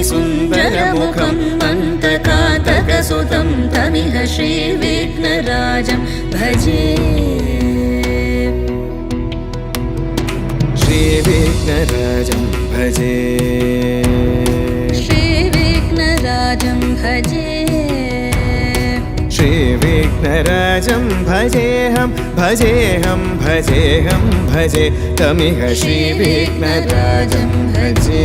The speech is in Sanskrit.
सुन्दरमुखं मन्तकातकसुतं तमिह श्रीविघ्नराजं भजे श्रीविघ्नराजं भजे श्रीविघ्नराजं भजे श्रीविघ्नराजं भजेऽहं भजेऽहं भजेऽहं भजे तमिह श्रीविघ्नराजं भजे